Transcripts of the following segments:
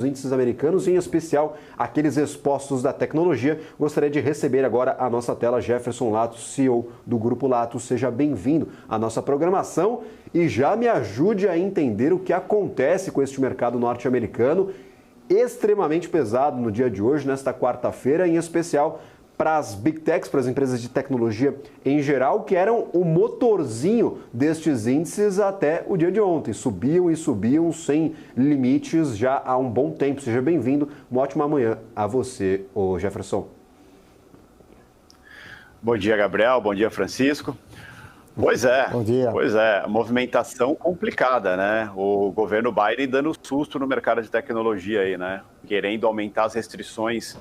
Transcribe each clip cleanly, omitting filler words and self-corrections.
índices americanos, em especial aqueles expostos da tecnologia. Gostaria de receber agora à nossa tela Jefferson Latos, CEO do Grupo Latos. Seja bem-vindo à nossa programação e já me ajude a entender o que acontece com este mercado norte-americano, extremamente pesado no dia de hoje, nesta quarta-feira, em especial para as Big Techs, para as empresas de tecnologia em geral, que eram o motorzinho destes índices até o dia de ontem. Subiam e subiam sem limites já há um bom tempo. Seja bem-vindo. Uma ótima manhã a você, ô Jefferson. Bom dia, Gabriel. Bom dia, Francisco. Pois é, a movimentação complicada, né? O governo Biden dando susto no mercado de tecnologia aí, né? Querendo aumentar as restrições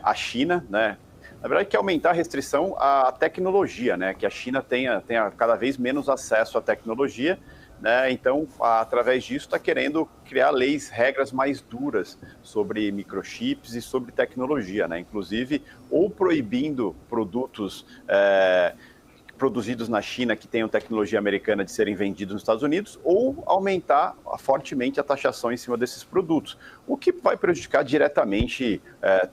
à China, né? Na verdade, quer aumentar a restrição à tecnologia, né? Que a China tenha cada vez menos acesso à tecnologia, né? Então, através disso, está querendo criar leis, regras mais duras sobre microchips e sobre tecnologia, né? Inclusive, ou proibindo produtos produzidos na China que tenham tecnologia americana de serem vendidos nos Estados Unidos, ou aumentar fortemente a taxação em cima desses produtos, o que vai prejudicar diretamente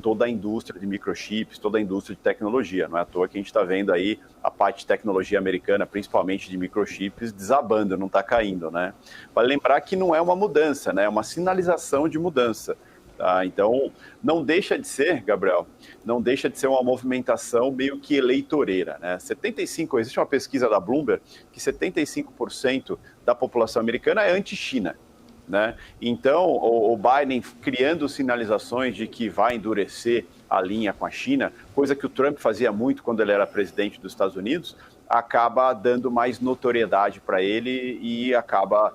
toda a indústria de microchips, toda a indústria de tecnologia. Não é à toa que a gente está vendo aí a parte de tecnologia americana, principalmente de microchips, desabando, não está caindo, né? Vale lembrar que não é uma mudança, né? É uma sinalização de mudança. Tá? Então, não deixa de ser, Gabriel, não deixa de ser uma movimentação meio que eleitoreira, né? Existe uma pesquisa da Bloomberg que 75% da população americana é anti-China, né? Então, o Biden criando sinalizações de que vai endurecer a linha com a China, coisa que o Trump fazia muito quando ele era presidente dos Estados Unidos, acaba dando mais notoriedade para ele e acaba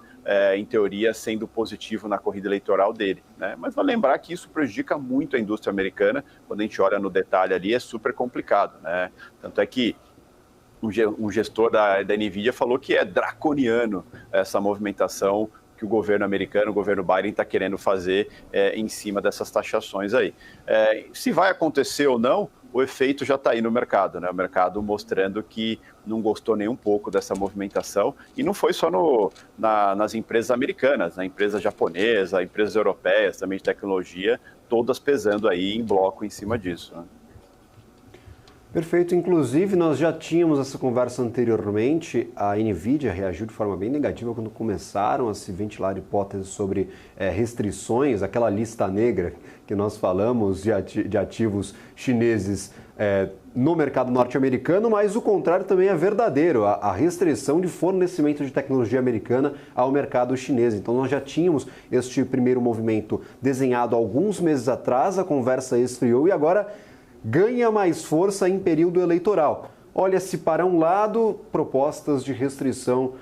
em teoria, sendo positivo na corrida eleitoral dele, né? Mas vale lembrar que isso prejudica muito a indústria americana. Quando a gente olha no detalhe ali, é super complicado, né? Tanto é que um gestor da NVIDIA falou que é draconiano essa movimentação que o governo americano, o governo Biden, está querendo fazer em cima dessas taxações aí. Se vai acontecer ou não, o efeito já está aí no mercado, né? O mercado mostrando que não gostou nem um pouco dessa movimentação, e não foi só nas empresas americanas, na empresa japonesa, empresas europeias também de tecnologia, todas pesando aí em bloco em cima disso, né? Perfeito. Inclusive, nós já tínhamos essa conversa anteriormente. A NVIDIA reagiu de forma bem negativa quando começaram a se ventilar hipóteses sobre restrições, aquela lista negra que nós falamos de ativos chineses no mercado norte-americano, mas o contrário também é verdadeiro, a restrição de fornecimento de tecnologia americana ao mercado chinês. Então, nós já tínhamos este primeiro movimento desenhado alguns meses atrás, a conversa esfriou e agora ganha mais força em período eleitoral. Olha-se para um lado propostas de restrição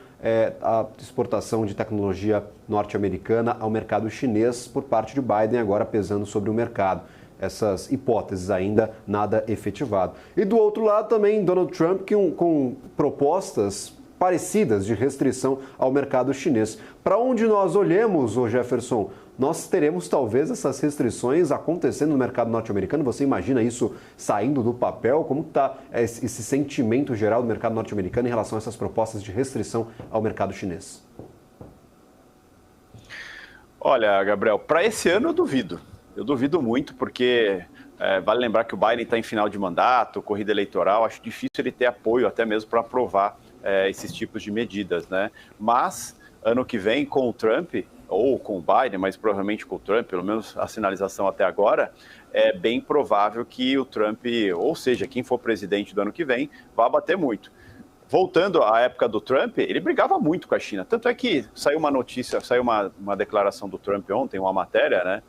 à exportação de tecnologia norte-americana ao mercado chinês por parte de Biden, agora pesando sobre o mercado. Essas hipóteses ainda nada efetivado. E do outro lado também Donald Trump com propostas parecidas de restrição ao mercado chinês. Para onde nós olhemos, ô Jefferson, nós teremos talvez essas restrições acontecendo no mercado norte-americano. Você imagina isso saindo do papel? Como está esse sentimento geral do mercado norte-americano em relação a essas propostas de restrição ao mercado chinês? Olha, Gabriel, para esse ano eu duvido. Eu duvido muito porque vale lembrar que o Biden está em final de mandato, corrida eleitoral, acho difícil ele ter apoio até mesmo para aprovar esses tipos de medidas, né? Mas ano que vem com o Trump, ou com o Biden, mas provavelmente com o Trump, pelo menos a sinalização até agora, é bem provável que o Trump, ou seja, quem for presidente do ano que vem, vá bater muito. Voltando à época do Trump, ele brigava muito com a China. Tanto é que saiu uma notícia, saiu uma declaração do Trump ontem, uma matéria, né?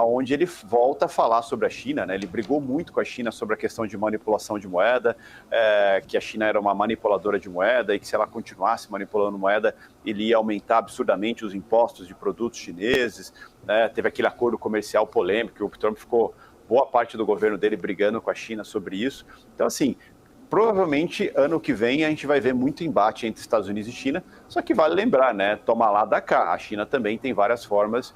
Onde ele volta a falar sobre a China, né? Ele brigou muito com a China sobre a questão de manipulação de moeda, que a China era uma manipuladora de moeda e que se ela continuasse manipulando moeda, ele ia aumentar absurdamente os impostos de produtos chineses, né? Teve aquele acordo comercial polêmico, o Trump ficou boa parte do governo dele brigando com a China sobre isso. Então, assim, provavelmente, ano que vem, a gente vai ver muito embate entre Estados Unidos e China, só que vale lembrar, né, toma lá da cá, a China também tem várias formas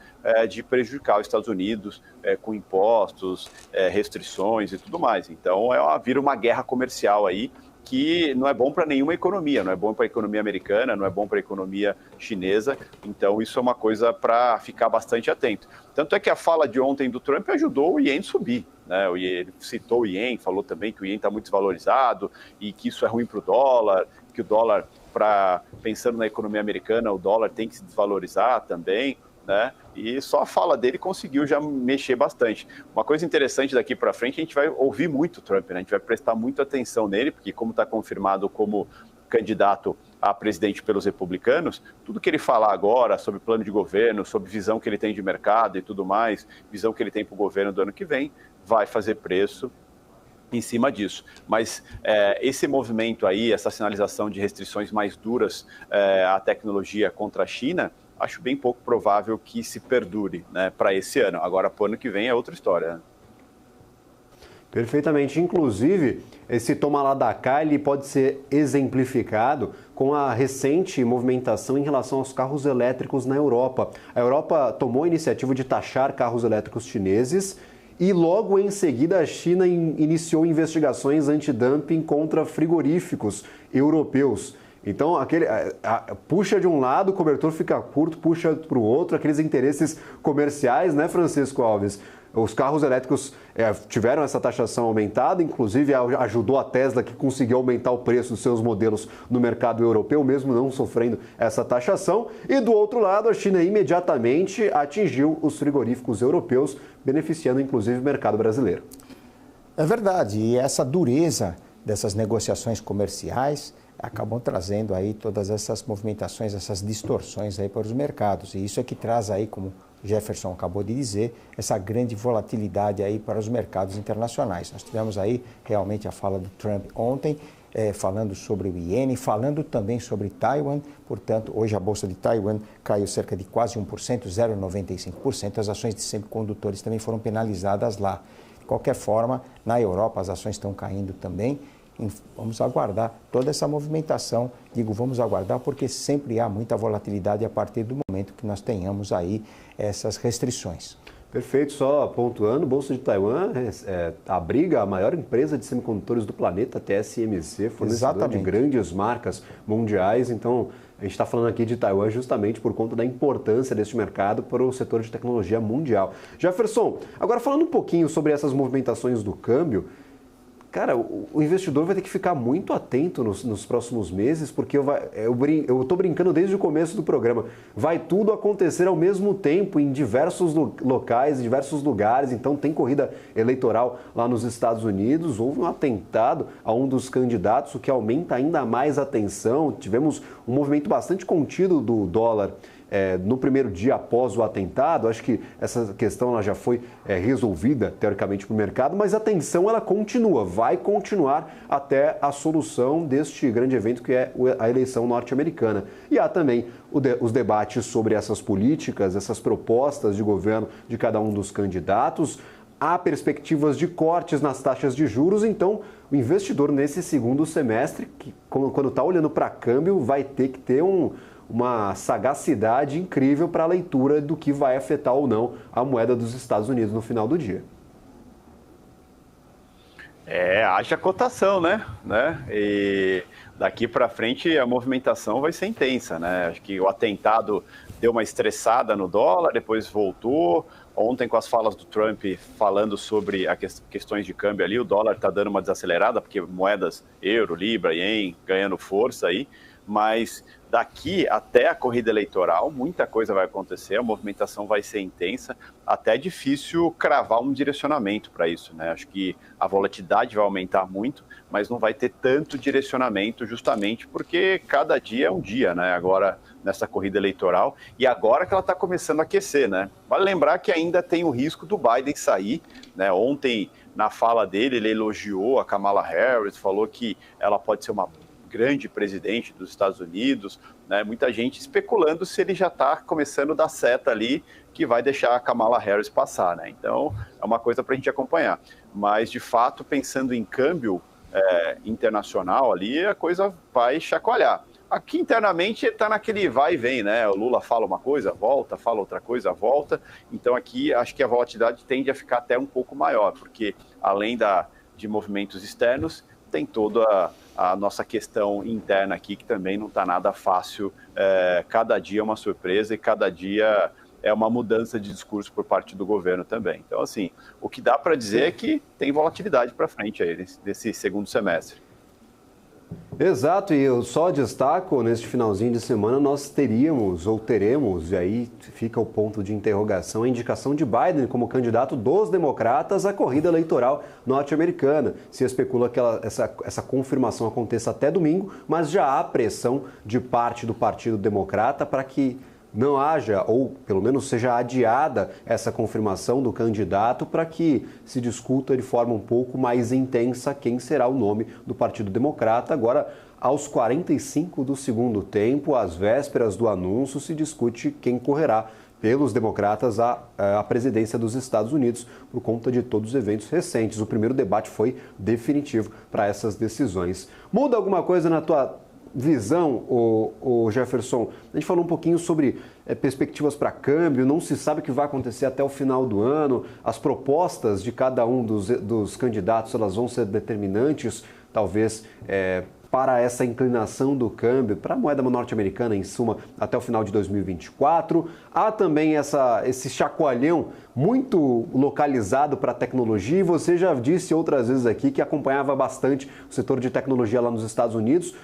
de prejudicar os Estados Unidos, com impostos, restrições e tudo mais. Então, vira uma guerra comercial aí, que não é bom para nenhuma economia, não é bom para a economia americana, não é bom para a economia chinesa, então isso é uma coisa para ficar bastante atento. Tanto é que a fala de ontem do Trump ajudou o Ien subir, né? Ele citou o Ien, falou também que o Ien está muito desvalorizado e que isso é ruim para o dólar, que o dólar, pensando na economia americana, o dólar tem que se desvalorizar também, né? E só a fala dele conseguiu já mexer bastante. Uma coisa interessante daqui para frente, a gente vai ouvir muito o Trump, né? A gente vai prestar muita atenção nele, porque como está confirmado como candidato a presidente pelos republicanos, tudo que ele falar agora sobre plano de governo, sobre visão que ele tem de mercado e tudo mais, visão que ele tem para o governo do ano que vem, vai fazer preço em cima disso. Mas esse movimento aí, essa sinalização de restrições mais duras à tecnologia contra a China, acho bem pouco provável que se perdure, né, para esse ano. Agora, para o ano que vem é outra história, né? Perfeitamente. Inclusive, esse toma lá da cá, ele pode ser exemplificado com a recente movimentação em relação aos carros elétricos na Europa. A Europa tomou a iniciativa de taxar carros elétricos chineses e logo em seguida a China iniciou investigações antidumping contra frigoríficos europeus. Então, puxa de um lado, o cobertor fica curto, puxa para o outro, aqueles interesses comerciais, né, Francisco Alves? Os carros elétricos tiveram essa taxação aumentada, inclusive ajudou a Tesla, que conseguiu aumentar o preço dos seus modelos no mercado europeu, mesmo não sofrendo essa taxação. E do outro lado, a China imediatamente atingiu os frigoríficos europeus, beneficiando inclusive o mercado brasileiro. É verdade, e essa dureza dessas negociações comerciais acabam trazendo aí todas essas movimentações, essas distorções aí para os mercados. E isso é que traz aí, como Jefferson acabou de dizer, essa grande volatilidade aí para os mercados internacionais. Nós tivemos aí realmente a fala do Trump ontem, falando sobre o iene, falando também sobre Taiwan. Portanto, hoje a Bolsa de Taiwan caiu cerca de quase 1%, 0,95%. As ações de semicondutores também foram penalizadas lá. De qualquer forma, na Europa as ações estão caindo também. Vamos aguardar toda essa movimentação. Digo, vamos aguardar porque sempre há muita volatilidade a partir do momento que nós tenhamos aí essas restrições. Perfeito, só pontuando, Bolsa de Taiwan abriga a maior empresa de semicondutores do planeta, a TSMC, fornecedora de grandes marcas mundiais. Então, a gente está falando aqui de Taiwan justamente por conta da importância deste mercado para o setor de tecnologia mundial. Jefferson, agora falando um pouquinho sobre essas movimentações do câmbio, cara, o investidor vai ter que ficar muito atento nos próximos meses, porque eu estou brincando desde o começo do programa. Vai tudo acontecer ao mesmo tempo em diversos locais, em diversos lugares. Então, tem corrida eleitoral lá nos Estados Unidos. Houve um atentado a um dos candidatos, o que aumenta ainda mais a tensão. Tivemos um movimento bastante contido do dólar no primeiro dia após o atentado. Acho que essa questão ela já foi resolvida, teoricamente, para o mercado, mas a tensão ela continua, vai continuar até a solução deste grande evento que é a eleição norte-americana. E há também os debates sobre essas políticas, essas propostas de governo de cada um dos candidatos. Há perspectivas de cortes nas taxas de juros, então o investidor nesse segundo semestre, quando está olhando para câmbio, vai ter que ter uma sagacidade incrível para a leitura do que vai afetar ou não a moeda dos Estados Unidos no final do dia. Haja cotação, né? E daqui para frente a movimentação vai ser intensa, né? Acho que o atentado deu uma estressada no dólar, depois voltou. Ontem, com as falas do Trump falando sobre as questões de câmbio ali, o dólar está dando uma desacelerada, porque moedas euro, libra, ien, ganhando força aí. Mas daqui até a corrida eleitoral, muita coisa vai acontecer, a movimentação vai ser intensa, até difícil cravar um direcionamento para isso, né? Acho que a volatilidade vai aumentar muito, mas não vai ter tanto direcionamento justamente porque cada dia é um dia, né? Agora, nessa corrida eleitoral, e agora que ela está começando a aquecer, né? Vale lembrar que ainda tem o risco do Biden sair, né? Ontem, na fala dele, ele elogiou a Kamala Harris, falou que ela pode ser uma grande presidente dos Estados Unidos, né? Muita gente especulando se ele já está começando a dar seta ali que vai deixar a Kamala Harris passar, né? Então, é uma coisa para a gente acompanhar. Mas, de fato, pensando em câmbio internacional ali, a coisa vai chacoalhar. Aqui, internamente, está naquele vai e vem, né? O Lula fala uma coisa, volta, fala outra coisa, volta. Então, aqui, acho que a volatilidade tende a ficar até um pouco maior, porque, além de movimentos externos, tem toda a nossa questão interna aqui, que também não está nada fácil. Cada dia é uma surpresa e cada dia é uma mudança de discurso por parte do governo também. Então, assim, o que dá para dizer é que tem volatilidade para frente aí desse segundo semestre. Exato, e eu só destaco, neste finalzinho de semana nós teríamos ou teremos, e aí fica o ponto de interrogação, a indicação de Biden como candidato dos democratas à corrida eleitoral norte-americana. Se especula que essa confirmação aconteça até domingo, mas já há pressão de parte do Partido Democrata para que não haja, ou pelo menos seja adiada essa confirmação do candidato para que se discuta de forma um pouco mais intensa quem será o nome do Partido Democrata. Agora, aos 45 do segundo tempo, às vésperas do anúncio, se discute quem correrá pelos democratas à presidência dos Estados Unidos por conta de todos os eventos recentes. O primeiro debate foi definitivo para essas decisões. Muda alguma coisa na tua visão, o Jefferson? A gente falou um pouquinho sobre perspectivas para câmbio, não se sabe o que vai acontecer até o final do ano, as propostas de cada um dos candidatos elas vão ser determinantes, talvez, para essa inclinação do câmbio, para a moeda norte-americana, em suma, até o final de 2024. Há também esse chacoalhão muito localizado para a tecnologia, e você já disse outras vezes aqui que acompanhava bastante o setor de tecnologia lá nos Estados Unidos.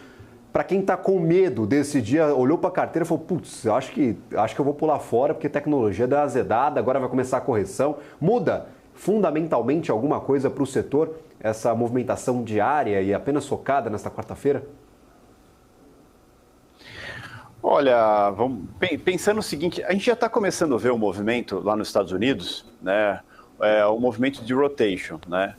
Para quem está com medo desse dia, olhou para a carteira e falou, putz, acho que eu vou pular fora porque tecnologia deu uma azedada, agora vai começar a correção. Muda fundamentalmente alguma coisa para o setor, essa movimentação diária e apenas focada nesta quarta-feira? Olha, pensando o seguinte, a gente já está começando a ver um movimento lá nos Estados Unidos, né? O movimento de rotation, né?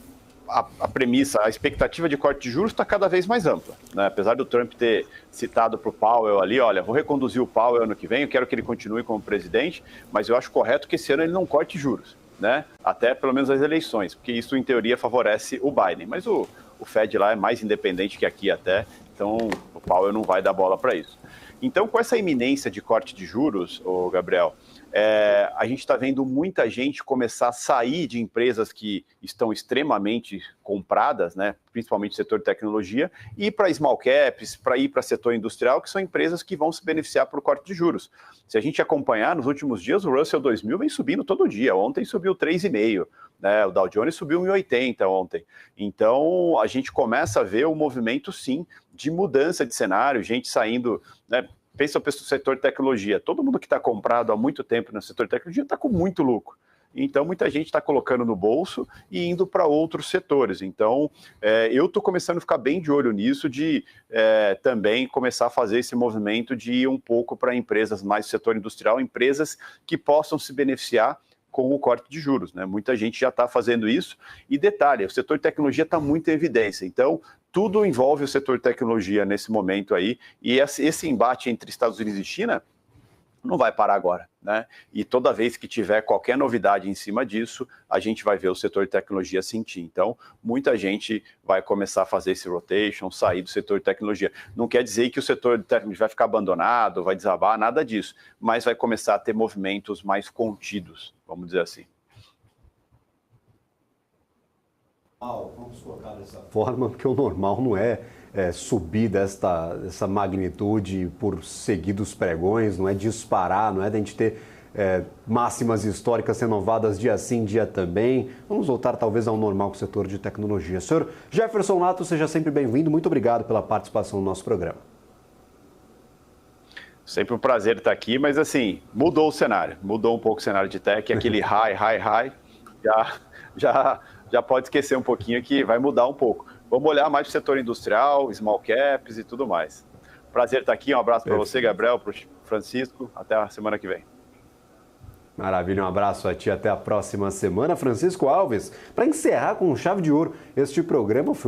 A premissa, a expectativa de corte de juros está cada vez mais ampla, né? Apesar do Trump ter citado para o Powell ali, olha, vou reconduzir o Powell ano que vem, eu quero que ele continue como presidente, mas eu acho correto que esse ano ele não corte juros, né? Até pelo menos as eleições, porque isso em teoria favorece o Biden, mas o Fed lá é mais independente que aqui até, então o Powell não vai dar bola para isso. Então, com essa iminência de corte de juros, Gabriel, a gente está vendo muita gente começar a sair de empresas que estão extremamente compradas, né, principalmente no setor de tecnologia, e ir para small caps, para ir para setor industrial, que são empresas que vão se beneficiar por corte de juros. Se a gente acompanhar, nos últimos dias, o Russell 2000 vem subindo todo dia. Ontem subiu 3,5%, né, o Dow Jones subiu 1,80 ontem. Então, a gente começa a ver um movimento, sim, de mudança de cenário, gente saindo, né? Pensa no setor de tecnologia. Todo mundo que está comprado há muito tempo no setor de tecnologia está com muito lucro. Então, muita gente está colocando no bolso e indo para outros setores. Então, eu estou começando a ficar bem de olho nisso, de também começar a fazer esse movimento de ir um pouco para empresas mais do setor industrial, empresas que possam se beneficiar com o corte de juros, né? Muita gente já está fazendo isso. E detalhe, o setor de tecnologia está muito em evidência. Então, tudo envolve o setor de tecnologia nesse momento aí. E esse embate entre Estados Unidos e China não vai parar agora, né? E toda vez que tiver qualquer novidade em cima disso, a gente vai ver o setor de tecnologia sentir. Então, muita gente vai começar a fazer esse rotation, sair do setor de tecnologia. Não quer dizer que o setor de tecnologia vai ficar abandonado, vai desabar, nada disso. Mas vai começar a ter movimentos mais contidos, vamos dizer assim. Vamos colocar dessa forma, porque o normal não é subir dessa magnitude por seguidos pregões, não é disparar, não é da gente ter máximas históricas renovadas dia sim, dia também. Vamos voltar talvez ao normal com o setor de tecnologia. Senhor Jefferson Lato, seja sempre bem-vindo. Muito obrigado pela participação no nosso programa. Sempre um prazer estar aqui, mas assim, mudou o cenário. Mudou um pouco o cenário de tech, aquele high, já pode esquecer um pouquinho que vai mudar um pouco. Vamos olhar mais para o setor industrial, small caps e tudo mais. Prazer estar aqui, um abraço para você, Gabriel, para o Francisco, até a semana que vem. Maravilha, um abraço a ti, até a próxima semana. Francisco Alves, para encerrar com chave de ouro, este programa foi um